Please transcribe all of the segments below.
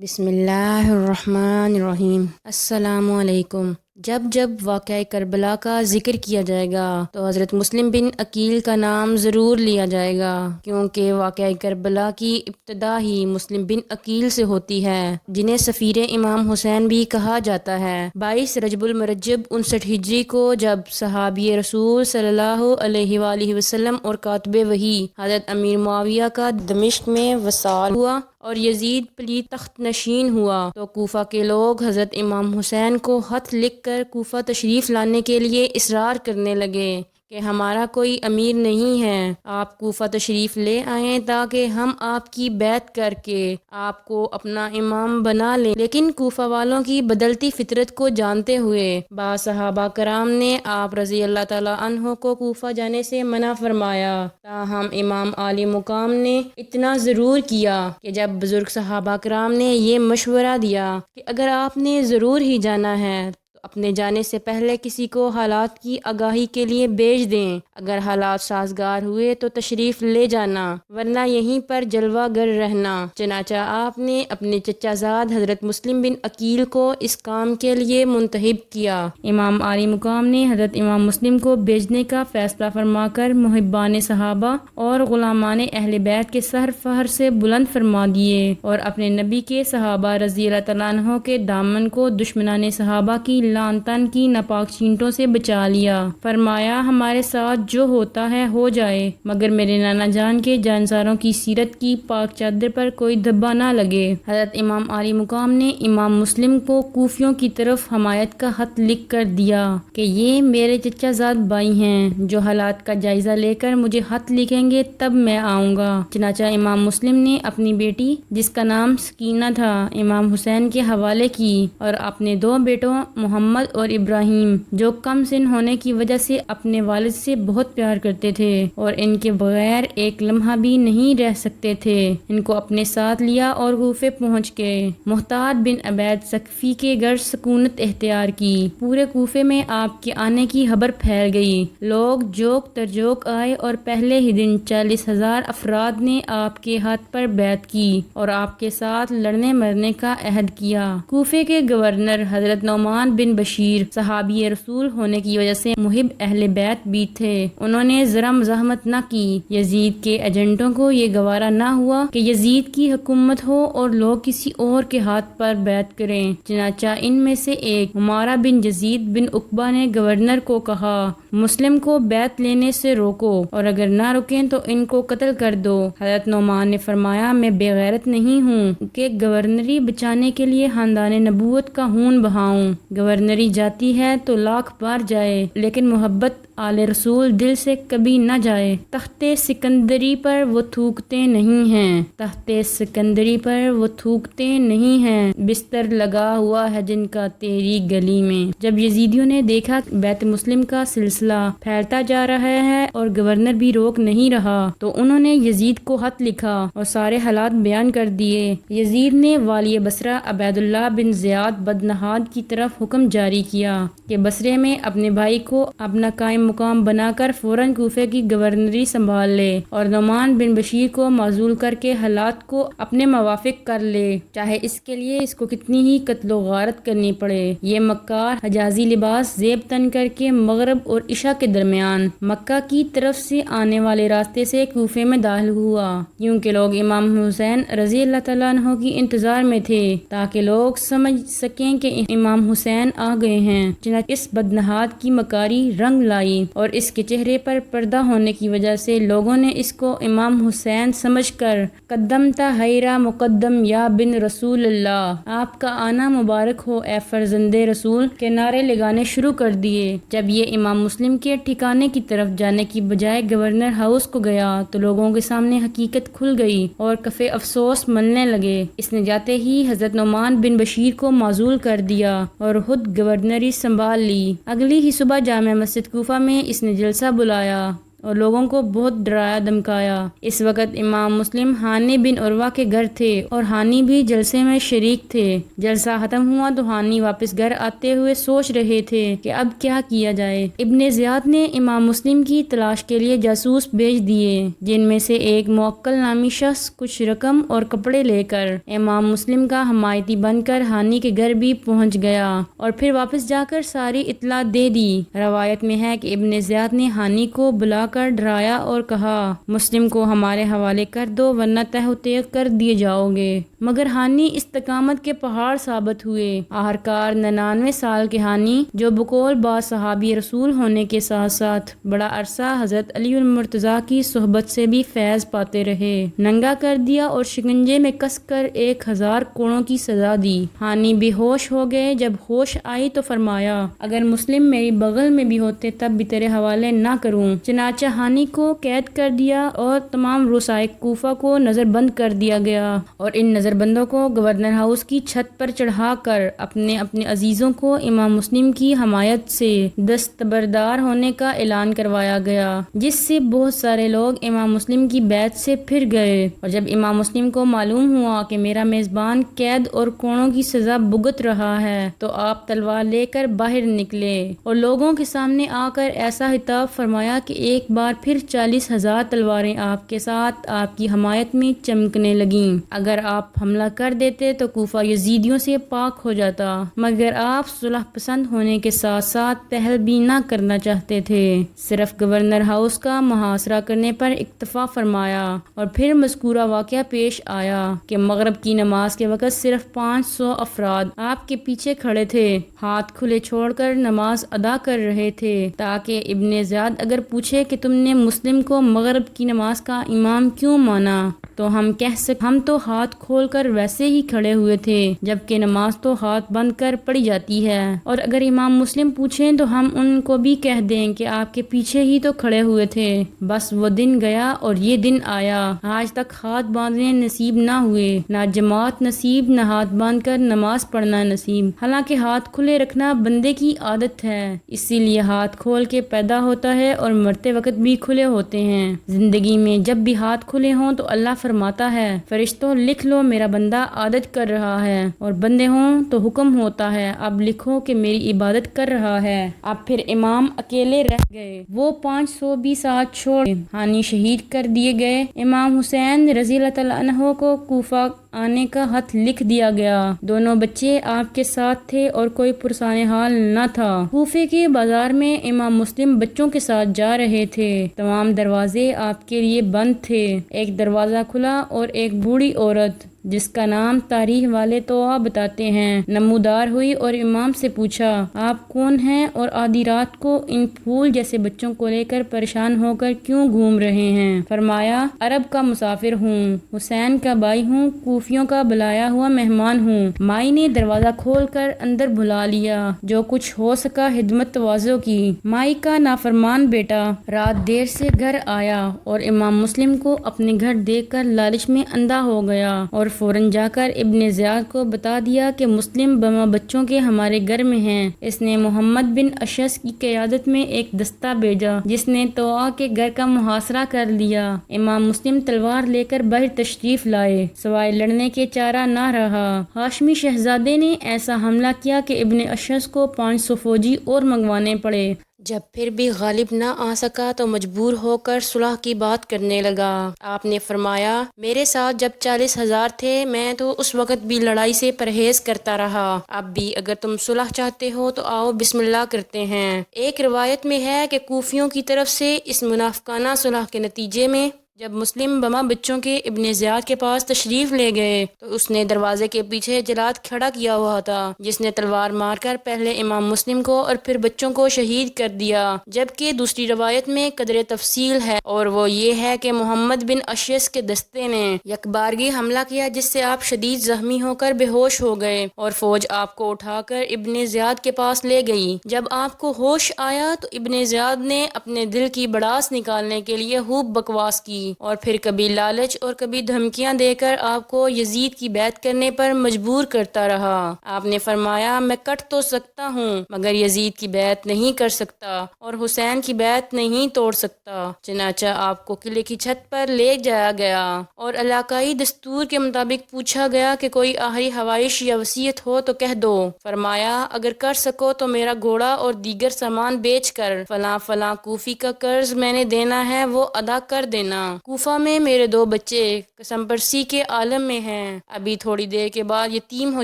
بسم اللہ الرحمن الرحیم۔ السلام علیکم۔ جب واقعہ کربلا کا ذکر کیا جائے گا تو حضرت مسلم بن عقیل کا نام ضرور لیا جائے گا، کیونکہ واقعہ کربلا کی ابتدا ہی مسلم بن عقیل سے ہوتی ہے، جنہیں سفیر امام حسین بھی کہا جاتا ہے۔ 22 رجب المرجب 59 ہجری کو جب صحابی رسول صلی اللہ علیہ وآلہ وسلم اور کاتب وحی حضرت امیر معاویہ کا دمشق میں وصال ہوا اور یزید پلیت تخت نشین ہوا، تو کوفہ کے لوگ حضرت امام حسین کو خط لکھ کر کوفہ تشریف لانے کے لیے اصرار کرنے لگے کہ ہمارا کوئی امیر نہیں ہے، آپ کوفہ تشریف لے آئیں تاکہ ہم آپ کی بیعت کر کے آپ کو اپنا امام بنا لیں۔ لیکن کوفہ والوں کی بدلتی فطرت کو جانتے ہوئے بعض صحابہ کرام نے آپ رضی اللہ تعالیٰ عنہ کو کوفہ جانے سے منع فرمایا، تاہم امام عالی مقام نے اتنا ضرور کیا کہ جب بزرگ صحابہ کرام نے یہ مشورہ دیا کہ اگر آپ نے ضرور ہی جانا ہے تو اپنے جانے سے پہلے کسی کو حالات کی آگاہی کے لیے بھیج دیں، اگر حالات سازگار ہوئے تو تشریف لے جانا، ورنہ یہیں پر جلوہ گر رہنا۔ چنانچہ آپ نے اپنے چچا زاد حضرت مسلم بن عقیل کو اس کام کے لیے منتخب کیا۔ امام عالی مقام نے حضرت امام مسلم کو بھیجنے کا فیصلہ فرما کر محبان صحابہ اور غلامان اہل بیت کے سر فہر سے بلند فرما دیے اور اپنے نبی کے صحابہ رضی اللہ تعالیٰ عنہ کے دامن کو دشمنان صحابہ کی لعن طعن کی ناپاک چینٹوں سے بچا لیا۔ فرمایا ہمارے ساتھ جو ہوتا ہے ہو جائے، مگر میرے نانا جان کے جانساروں کی سیرت کی پاک چادر پر کوئی دھبا نہ لگے۔ حضرت امام عالی مقام نے امام مسلم کو کوفیوں کی طرف حمایت کا خط لکھ کر دیا کہ یہ میرے چچا زاد بھائی ہیں، جو حالات کا جائزہ لے کر مجھے خط لکھیں گے تب میں آؤں گا۔ چنانچہ امام مسلم نے اپنی بیٹی جس کا نام سکینہ تھا امام حسین کے حوالے کی اور اپنے 2 بیٹوں محمد اور ابراہیم، جو کم سن ہونے کی وجہ سے اپنے والد سے بہت پیار کرتے تھے اور ان کے بغیر ایک لمحہ بھی نہیں رہ سکتے تھے، ان کو اپنے ساتھ لیا اور کوفے پہنچ گئے۔ محتاط بن عبید ثقفی کے گھر سکونت اختیار کی۔ پورے کوفے میں آپ کے آنے کی خبر پھیل گئی، لوگ جوک تر جوک آئے اور پہلے ہی دن 40,000 افراد نے آپ کے ہاتھ پر بیعت کی اور آپ کے ساتھ لڑنے مرنے کا عہد کیا۔ کوفے کے گورنر حضرت نعمان بن بشیر صحابی رسول ہونے کی وجہ سے محب اہل بیت بھی تھے، انہوں نے ذرا مزاحمت نہ کی۔ یزید کے ایجنٹوں کو یہ گوارا نہ ہوا کہ یزید کی حکومت ہو اور لوگ کسی اور کے ہاتھ پر بیعت کریں، چنانچہ ان میں سے ایک عمارہ بن یزید بن عقبہ نے گورنر کو کہا مسلم کو بیعت لینے سے روکو اور اگر نہ رکیں تو ان کو قتل کر دو۔ حضرت نعمان نے فرمایا میں بے غیرت نہیں ہوں کہ گورنری بچانے کے لیے خاندان نبوت کا خون بہاؤں، گورنری جاتی ہے تو لاکھ بار جائے لیکن محبت آل رسول دل سے کبھی نہ جائے۔ تخت سکندری پر وہ تھوکتے نہیں ہیں، تخت سکندری پر وہ تھوکتے نہیں ہیں، بستر لگا ہوا ہے جن کا تیری گلی میں۔ جب یزیدیوں نے دیکھا بیت مسلم کا سلسلہ پھیلتا جا رہا ہے اور گورنر بھی روک نہیں رہا تو انہوں نے یزید کو خط لکھا اور سارے حالات بیان کر دیے۔ یزید نے والی بصرہ عبید اللہ بن زیاد بدنہاد کی طرف حکم جاری کیا کہ بصرے میں اپنے بھائی کو اپنا قائم مقام بنا کر فوراً کوفے کی گورنری سنبھال لے اور نعمان بن بشیر کو معزول کر کے حالات کو اپنے موافق کر لے، چاہے اس کے لیے اس کو کتنی ہی قتل و غارت کرنی پڑے۔ یہ مکار حجازی لباس زیب تن کر کے مغرب اور عشاء کے درمیان مکہ کی طرف سے آنے والے راستے سے کوفے میں داخل ہوا، کیونکہ لوگ امام حسین رضی اللہ تعالیٰ عنہ کی انتظار میں تھے تاکہ لوگ سمجھ سکیں کہ امام حسین آ گئے ہیں۔ چنانچہ اس بدنہاد کی مکاری رنگ لائی اور اس کے چہرے پر پردہ ہونے کی وجہ سے لوگوں نے اس کو امام حسین سمجھ کر قدمتا حیرہ مقدم یا بن رسول اللہ، آپ کا آنا مبارک ہو اے فرزند رسول کے نعرے لگانے شروع کر دیے۔ جب یہ امام مسلم کے ٹھکانے کی طرف جانے کی بجائے گورنر ہاؤس کو گیا تو لوگوں کے سامنے حقیقت کھل گئی اور کفِ افسوس ملنے لگے۔ اس نے جاتے ہی حضرت نعمان بن بشیر کو معزول کر دیا اور خود گورنری سنبھال لی۔ اگلی ہی صبح جامع مسجد کوفہ میں اس نے جلسہ بلایا اور لوگوں کو بہت ڈرایا دھمکایا۔ اس وقت امام مسلم ہانی بن عروہ کے گھر تھے اور ہانی بھی جلسے میں شریک تھے۔ جلسہ ختم ہوا تو ہانی واپس گھر آتے ہوئے سوچ رہے تھے کہ اب کیا کیا جائے۔ ابن زیاد نے امام مسلم کی تلاش کے لیے جاسوس بھیج دیے، جن میں سے ایک موکل نامی شخص کچھ رقم اور کپڑے لے کر امام مسلم کا حمایتی بن کر ہانی کے گھر بھی پہنچ گیا اور پھر واپس جا کر ساری اطلاع دے دی۔ روایت میں ہے کہ ابن زیاد نے ہانی کو بلا کر ڈرایا اور کہا، مسلم کو ہمارے حوالے کر دو ورنہ تہ و تیغ کر دیے جاؤ گے، مگر ہانی استقامت کے پہاڑ ثابت ہوئے۔ آخرکار 99 سال کے ہانی، جو بقول بعض صحابی رسول ہونے کے ساتھ ساتھ بڑا عرصہ حضرت علی المرتضیٰ کی صحبت سے بھی فیض پاتے رہے، ننگا کر دیا اور شکنجے میں کس کر 1000 کوڑوں کی سزا دی۔ ہانی بے ہوش ہو گئے۔ جب ہوش آئی تو فرمایا، اگر مسلم میری بغل میں بھی ہوتے تب بھی تیرے حوالے نہ کروں۔ چنانچہ ہانی کو قید کر دیا اور تمام رؤسائے کوفہ کو نظر بند کر دیا گیا اور ان نظر بندوں کو گورنر ہاؤس کی چھت پر چڑھا کر اپنے عزیزوں کو امام مسلم کی حمایت سے دستبردار ہونے کا اعلان کروایا گیا، جس سے بہت سارے لوگ امام مسلم کی بیعت سے پھر گئے۔ اور جب امام مسلم کو معلوم ہوا کہ میرا میزبان قید اور کوڑوں کی سزا بھگت رہا ہے تو آپ تلوار لے کر باہر نکلے اور لوگوں کے سامنے آ کر ایسا خطاب فرمایا کہ ایک بار پھر 40,000 تلواریں آپ کے ساتھ آپ کی حمایت میں چمکنے لگیں۔ اگر آپ حملہ کر دیتے تو کوفہ یزیدیوں سے پاک ہو جاتا، مگر آپ صلح پسند ہونے کے ساتھ ساتھ پہل بھی نہ کرنا چاہتے تھے، صرف گورنر ہاؤس کا محاصرہ کرنے پر اکتفا فرمایا۔ اور پھر مذکورہ واقعہ پیش آیا کہ مغرب کی نماز کے وقت صرف 500 افراد آپ کے پیچھے کھڑے تھے، ہاتھ کھلے چھوڑ کر نماز ادا کر رہے تھے، تاکہ ابن زیاد اگر پوچھے کہ تم نے مسلم کو مغرب کی نماز کا امام کیوں مانا تو ہم کہہ سکیں ہم تو ہاتھ کھول کر ویسے ہی کھڑے ہوئے تھے، جبکہ نماز تو ہاتھ بند کر پڑھی جاتی ہے۔ اور اگر امام مسلم پوچھیں تو ہم ان کو بھی کہہ دیں کہ آپ کے پیچھے ہی تو کھڑے ہوئے تھے۔ بس وہ دن گیا اور یہ دن آیا، آج تک ہاتھ باندھنے نصیب نہ ہوئے، نہ جماعت نصیب، نہ ہاتھ باندھ کر نماز پڑھنا نصیب، حالانکہ ہاتھ کھلے رکھنا بندے کی عادت ہے، اسی لیے ہاتھ کھول کے پیدا ہوتا ہے اور مرتے وقت بھی کھلے ہوتے ہیں۔ زندگی میں جب بھی ہاتھ کھلے ہوں تو اللہ فرماتا ہے، فرشتوں لکھ لو میرا بندہ عادت کر رہا ہے، اور بندے ہوں تو حکم ہوتا ہے اب لکھو کہ میری عبادت کر رہا ہے۔ اب پھر امام اکیلے رہ گئے، وہ 500 بھی ساتھ چھوڑ ہانی شہید کر دیے گئے۔ امام حسین رضی اللہ تعالیٰ عنہ کو کوفہ آنے کا خط لکھ دیا گیا، دونوں بچے آپ کے ساتھ تھے اور کوئی پرسان حال نہ تھا۔ کوفے کے بازار میں امام مسلم بچوں کے ساتھ جا رہے تھے، تمام دروازے آپ کے لیے بند تھے، ایک دروازہ کھلا اور ایک بوڑھی عورت جس کا نام تاریخ والے تو بتاتے ہیں نمودار ہوئی اور امام سے پوچھا، آپ کون ہیں اور آدھی رات کو ان پھول جیسے بچوں کو لے کر پریشان ہو کر کیوں گھوم رہے ہیں؟ فرمایا، عرب کا مسافر ہوں، حسین کا بھائی ہوں، کوفیوں کا بلایا ہوا مہمان ہوں۔ مائی نے دروازہ کھول کر اندر بلا لیا، جو کچھ ہو سکا خدمت تواضع کی۔ مائی کا نافرمان بیٹا رات دیر سے گھر آیا اور امام مسلم کو اپنے گھر دیکھ کر لالچ میں اندھا ہو گیا اور فوراً جا کر ابن زیاد کو بتا دیا کہ مسلم بما بچوں کے ہمارے گھر میں ہیں۔ اس نے محمد بن اشعث کی قیادت میں ایک دستہ بھیجا جس نے طوع کے گھر کا محاصرہ کر لیا۔ امام مسلم تلوار لے کر باہر تشریف لائے، سوائے لڑنے کے چارہ نہ رہا۔ ہاشمی شہزادے نے ایسا حملہ کیا کہ ابن اشعث کو 500 فوجی اور منگوانے پڑے۔ جب پھر بھی غالب نہ آ سکا تو مجبور ہو کر صلح کی بات کرنے لگا۔ آپ نے فرمایا، میرے ساتھ جب 40,000 تھے میں تو اس وقت بھی لڑائی سے پرہیز کرتا رہا، اب بھی اگر تم صلح چاہتے ہو تو آؤ بسم اللہ کرتے ہیں۔ ایک روایت میں ہے کہ کوفیوں کی طرف سے اس منافقانہ صلح کے نتیجے میں جب مسلم بما بچوں کے ابن زیاد کے پاس تشریف لے گئے تو اس نے دروازے کے پیچھے جلاد کھڑا کیا ہوا تھا، جس نے تلوار مار کر پہلے امام مسلم کو اور پھر بچوں کو شہید کر دیا، جبکہ دوسری روایت میں قدر تفصیل ہے اور وہ یہ ہے کہ محمد بن اشعث کے دستے نے یکبارگی حملہ کیا جس سے آپ شدید زخمی ہو کر بے ہوش ہو گئے اور فوج آپ کو اٹھا کر ابن زیاد کے پاس لے گئی۔ جب آپ کو ہوش آیا تو ابن زیاد نے اپنے دل کی بڑاس نکالنے کے لیے خوب بکواس کی اور پھر کبھی لالچ اور کبھی دھمکیاں دے کر آپ کو یزید کی بیعت کرنے پر مجبور کرتا رہا۔ آپ نے فرمایا میں کٹ تو سکتا ہوں مگر یزید کی بیعت نہیں کر سکتا اور حسین کی بیعت نہیں توڑ سکتا۔ چنانچہ آپ کو قلعے کی چھت پر لے جایا گیا اور علاقائی دستور کے مطابق پوچھا گیا کہ کوئی آخری خواہش یا وصیت ہو تو کہہ دو۔ فرمایا اگر کر سکو تو میرا گھوڑا اور دیگر سامان بیچ کر فلاں فلاں کوفی کا قرض میں نے دینا ہے وہ ادا کر دینا۔ کوفہ میں میرے 2 بچے قسم پرسی کے عالم میں ہیں، ابھی تھوڑی دیر کے بعد یتیم ہو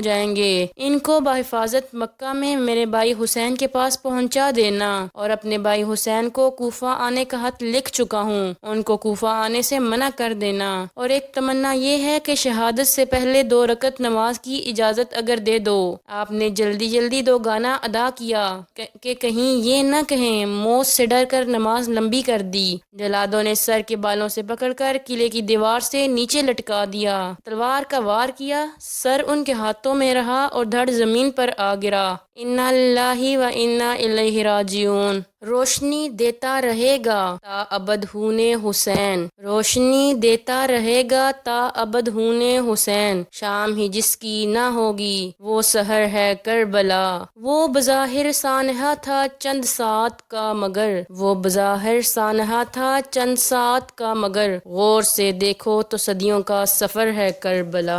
جائیں گے، ان کو بحفاظت مکہ میں میرے بھائی حسین کے پاس پہنچا دینا، اور اپنے بھائی حسین کو کوفہ آنے کا خط لکھ چکا ہوں، ان کو کوفہ آنے سے منع کر دینا، اور ایک تمنا یہ ہے کہ شہادت سے پہلے 2 رکعت نماز کی اجازت اگر دے دو۔ آپ نے جلدی جلدی 2 گانا ادا کیا کہ کہیں یہ نہ کہیں موت سے ڈر کر نماز لمبی کر دی۔ جلادوں نے سر کے بالوں سے پکڑ کر قلعے کی دیوار سے نیچے لٹکا دیا، تلوار کا وار کیا، سر ان کے ہاتھوں میں رہا اور دھڑ زمین پر آ گرا۔ انا للہ و انا الیہ راجعون۔ روشنی دیتا رہے گا تا ابد خون حسین، روشنی دیتا رہے گا تا ابد خون حسین، شام ہی جس کی نہ ہوگی وہ سحر ہے کربلا، وہ بظاہر سانحہ تھا چند ساعت کا مگر، وہ بظاہر سانحہ تھا چند ساعت کا مگر، غور سے دیکھو تو صدیوں کا سفر ہے کربلا۔